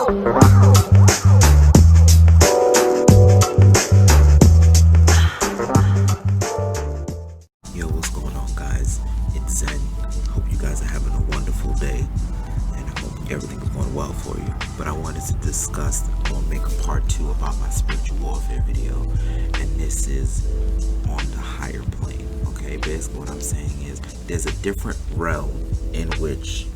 Yo, what's going on, guys? It's Zen. Hope you guys are having a wonderful day, and I hope everything is going well for you. But I wanted to discuss or make a part 2 about my spiritual warfare video, and this is on the higher plane. Okay, basically what I'm saying is there's a different realm in which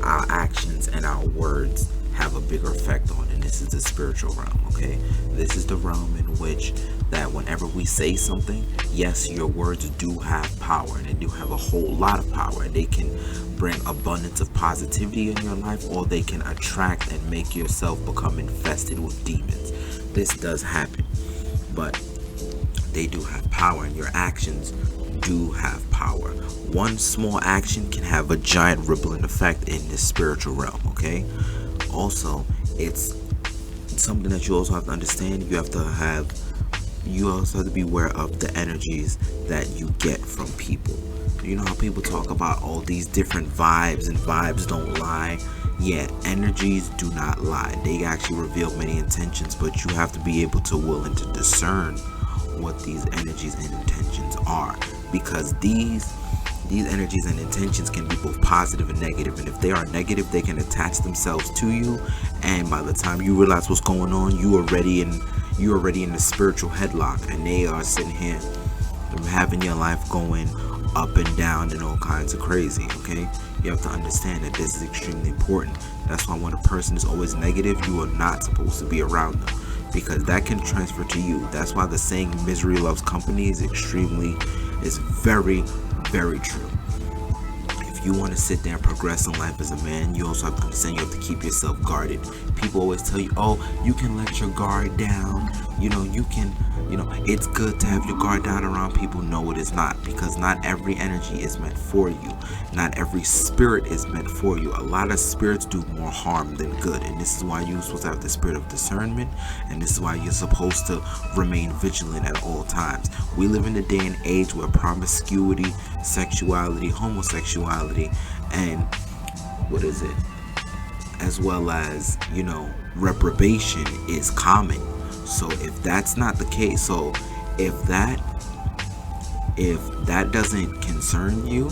our actions and our words have a bigger effect on, and this is the spiritual realm. Okay, this is the realm in which that whenever we say something, yes, your words do have power, and they do have a whole lot of power, and they can bring abundance of positivity in your life, or they can attract and make yourself become infested with demons. This does happen, but they do have power, and your actions do have power. One small action can have a giant rippling effect in this spiritual realm. Okay, also it's something that you also have to understand. You also have to be aware of the energies that you get from people. You know how people talk about all these different vibes, and vibes don't lie. Yeah, energies do not lie. They actually reveal many intentions, but you have to be able to willing to discern what these energies and intentions are, because these energies and intentions can be both positive and negative, and if they are negative, they can attach themselves to you, and by the time you realize what's going on, you're already in the spiritual headlock, and they are sitting here having your life going up and down and all kinds of crazy. Okay, you have to understand that this is extremely important. That's why when a person is always negative, you are not supposed to be around them, because that can transfer to you. That's why the saying misery loves company is very, very true. If you want to sit there and progress in life as a man, you also have to understand you have to keep yourself guarded. People always tell you, oh, you can let your guard down, it's good to have your guard down around people. No, it is not, because not every energy is meant for you. Not every spirit is meant for you. A lot of spirits do more harm than good, and this is why you're supposed to have the spirit of discernment, and this is why you're supposed to remain vigilant at all times. We live in a day and age where promiscuity, sexuality, homosexuality, and as well as reprobation is common. So if that's not the case, so if that doesn't concern you,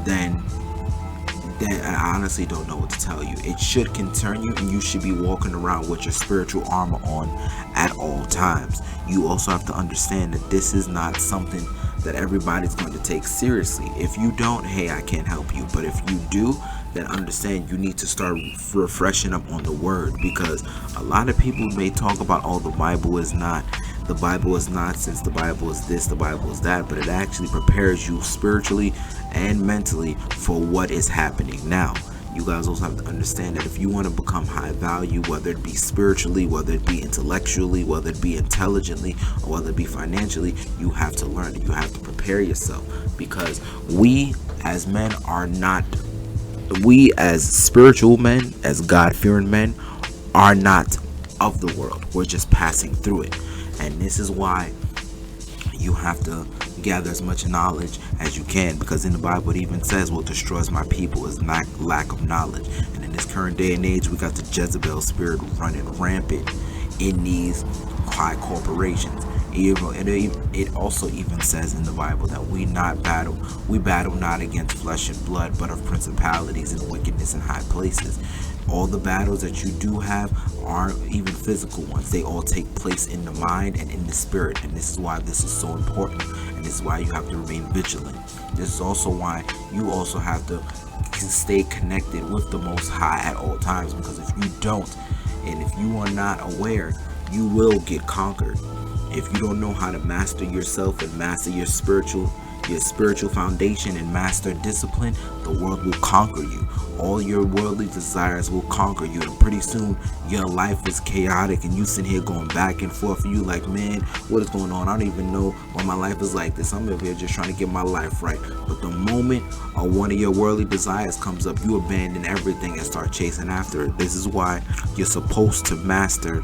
then I honestly don't know what to tell you. It should concern you, and you should be walking around with your spiritual armor on at all times. You also have to understand that this is not something that everybody's going to take seriously. If you don't, hey, I can't help you. But if you do, then understand you need to start refreshing up on the word, because a lot of people may talk about, oh, the Bible is nonsense, the Bible is this, the Bible is that, but it actually prepares you spiritually and mentally for what is happening now. You guys also have to understand that if you want to become high value, whether it be spiritually, whether it be intellectually, whether it be intelligently, or whether it be financially, you have to learn it. You have to prepare yourself, because we as men we as spiritual men, as God-fearing men, are not of the world. We're just passing through it. And this is why you have to gather as much knowledge as you can, because in the Bible it even says what destroys my people is not lack of knowledge. And in this current day and age, we got the Jezebel spirit running rampant in these high corporations. It also even says in the Bible that we battle not against flesh and blood, but of principalities and wickedness in high places. All the battles that you do have aren't even physical ones. They all take place in the mind and in the spirit, and this is why this is so important, and this is why you have to remain vigilant. This is also why you also have to stay connected with the Most High at all times, because if you don't, and if you are not aware, you will get conquered. If you don't know how to master yourself and master your spiritual foundation and master discipline, the world will conquer you. All your worldly desires will conquer you, and pretty soon your life is chaotic, and you sitting here going back and forth, and you like, man, what is going on? I don't even know why my life is like this. I'm over here just trying to get my life right. But the moment one of your worldly desires comes up, you abandon everything and start chasing after it. This is why you're supposed to master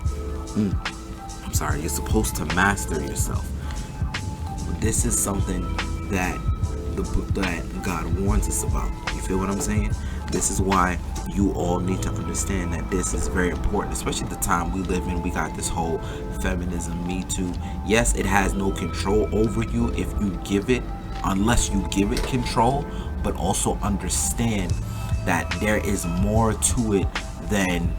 you're supposed to master yourself. This is something that God warns us about. You feel what I'm saying? This is why You all need to understand that this is very important, especially the time we live in. We got this whole feminism, Me Too. Yes, it has no control over you if you give it, unless you give it control, but also understand that there is more to it than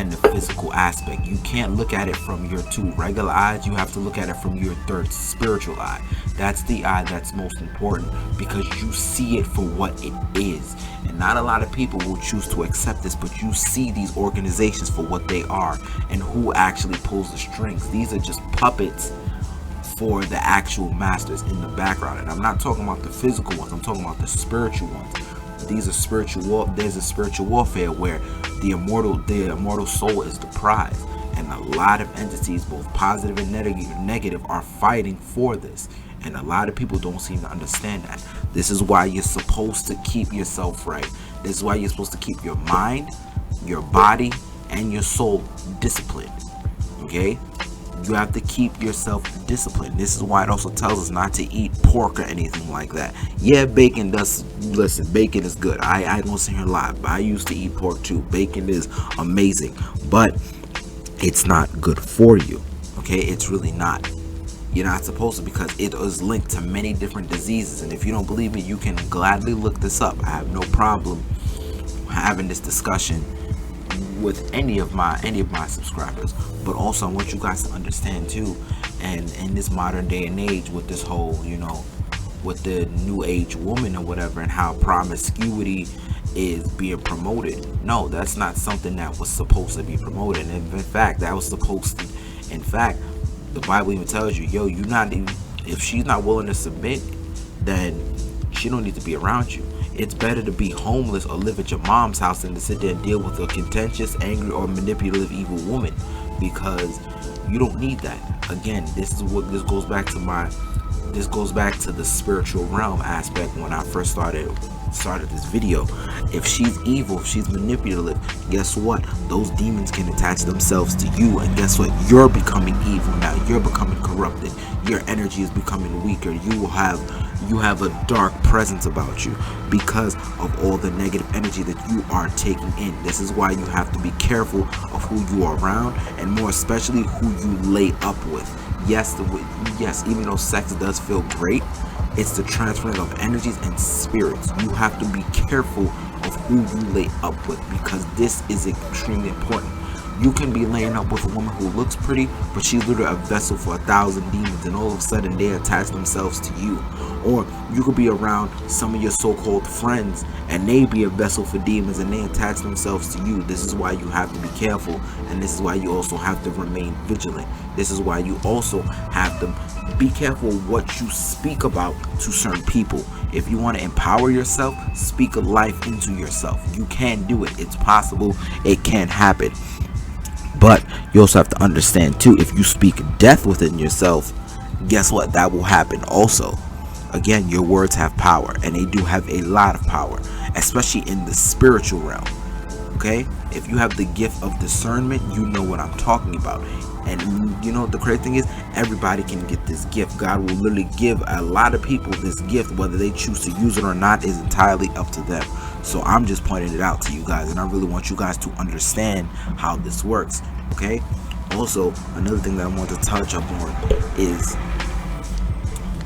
the physical aspect. You can't look at it from your two regular eyes. You have to look at it from your third spiritual eye. That's the eye that's most important, because you see it for what it is. And not a lot of people will choose to accept this, but you see these organizations for what they are and who actually pulls the strings. These are just puppets for the actual masters in the background. And I'm not talking about the physical ones, I'm talking about the spiritual ones. These are there's a spiritual warfare where the immortal soul is the prize, and a lot of entities, both positive and negative, are fighting for this, and a lot of people don't seem to understand that. This is why you're supposed to keep yourself right. This is why you're supposed to keep your mind, your body, and your soul disciplined. Okay? You have to keep yourself disciplined. This is why it also tells us not to eat pork or anything like that. Yeah, bacon does. Listen, bacon is good. I don't sit here and lie, but I used to eat pork too. Bacon is amazing, but it's not good for you. Okay, it's really not. You're not supposed to, because it is linked to many different diseases. And if you don't believe me, you can gladly look this up. I have no problem having this discussion with any of my subscribers. But also, I want you guys to understand too, and in this modern day and age, with this whole, with the new age woman or whatever, and how promiscuity is being promoted. No, that's not something that was supposed to be promoted. And in fact, the Bible even tells you, if she's not willing to submit, then she don't need to be around you. It's better to be homeless or live at your mom's house than to sit there and deal with a contentious, angry, or manipulative, evil woman, because you don't need that. Again, this goes back to the spiritual realm aspect. When I first started this video, if she's evil, if she's manipulative, guess what? Those demons can attach themselves to you, and guess what? You're becoming evil now. You're becoming corrupted. Your energy is becoming weaker. You have a dark presence about you because of all the negative energy that you are taking in. This is why you have to be careful of who you are around, and more especially who you lay up with. Yes, even though sex does feel great, it's the transferring of energies and spirits. You have to be careful of who you lay up with, because this is extremely important. You can be laying up with a woman who looks pretty, but she's literally a vessel for 1,000 demons, and all of a sudden they attach themselves to you. Or you could be around some of your so-called friends, and they be a vessel for demons, and they attach themselves to you. This is why you have to be careful, and this is why you also have to remain vigilant. This is why you also have to be careful what you speak about to certain people. If you want to empower yourself, speak a life into yourself. You can do it. It's possible. It can happen. But you also have to understand too, if you speak death within yourself, guess what? That will happen also. Again, your words have power, and they do have a lot of power, especially in the spiritual realm. Okay? If you have the gift of discernment, you know what I'm talking about. And the crazy thing is, everybody can get this gift. God will literally give a lot of people this gift. Whether they choose to use it or not is entirely up to them. So I'm just pointing it out to you guys, and I really want you guys to understand how this works. Okay? Also, another thing that I want to touch up on is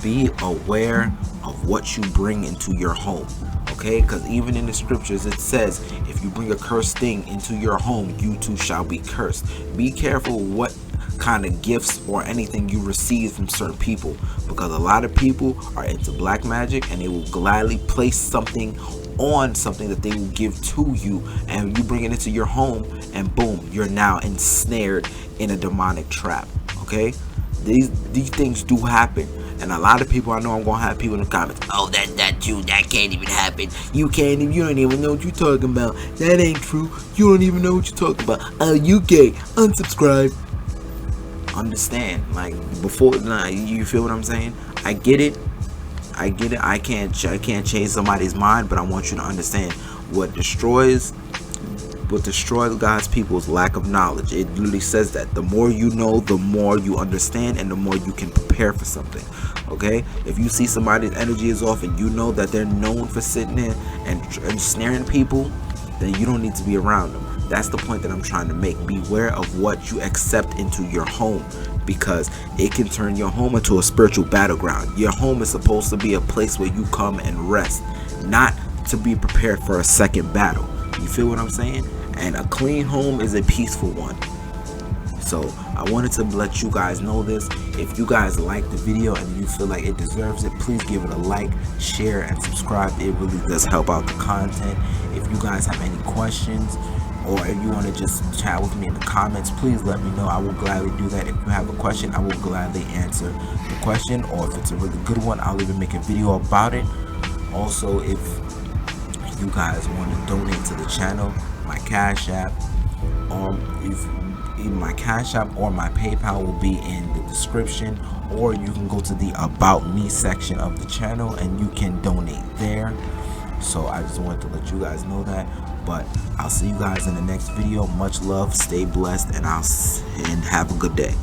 be aware of what you bring into your home. Okay, because even in the scriptures it says, if you bring a cursed thing into your home, you too shall be cursed. Be careful what kind of gifts or anything you receive from certain people, because a lot of people are into black magic, and they will gladly place something on something that they will give to you, and you bring it into your home, and boom, you're now ensnared in a demonic trap. Okay, these things do happen. And a lot of people, I know I'm gonna have people in the comments, oh, that's not true, that can't even happen, you don't even know what you're talking about, that ain't true, you don't even know what you're talking about, oh, you gay, unsubscribe. Understand, like, before, you feel what I'm saying? I get it, I can't change somebody's mind, but I want you to understand what destroys what destroys God's people is lack of knowledge. It literally says that the more you know, the more you understand, and the more you can prepare for something. Okay, if you see somebody's energy is off and you know that they're known for sitting there and snaring people, then you don't need to be around them. That's the point that I'm trying to make. Beware of what you accept into your home, because it can turn your home into a spiritual battleground. Your home is supposed to be a place where you come and rest, not to be prepared for a second battle. You feel what I'm saying? And a clean home is a peaceful one. So I wanted to let you guys know this. If you guys like the video and you feel like it deserves it, please give it a like, share, and subscribe. It really does help out the content. If you guys have any questions, or if you want to just chat with me in the comments, please let me know. I will gladly do that. If you have a question, I will gladly answer the question, or if it's a really good one, I'll even make a video about it. Also, if you guys want to donate to the channel, my Cash App, or if my Cash App or my PayPal will be in the description, or you can go to the About Me section of the channel and you can donate there. So I just wanted to let you guys know that. But I'll see you guys in the next video. Much love, stay blessed, and have a good day.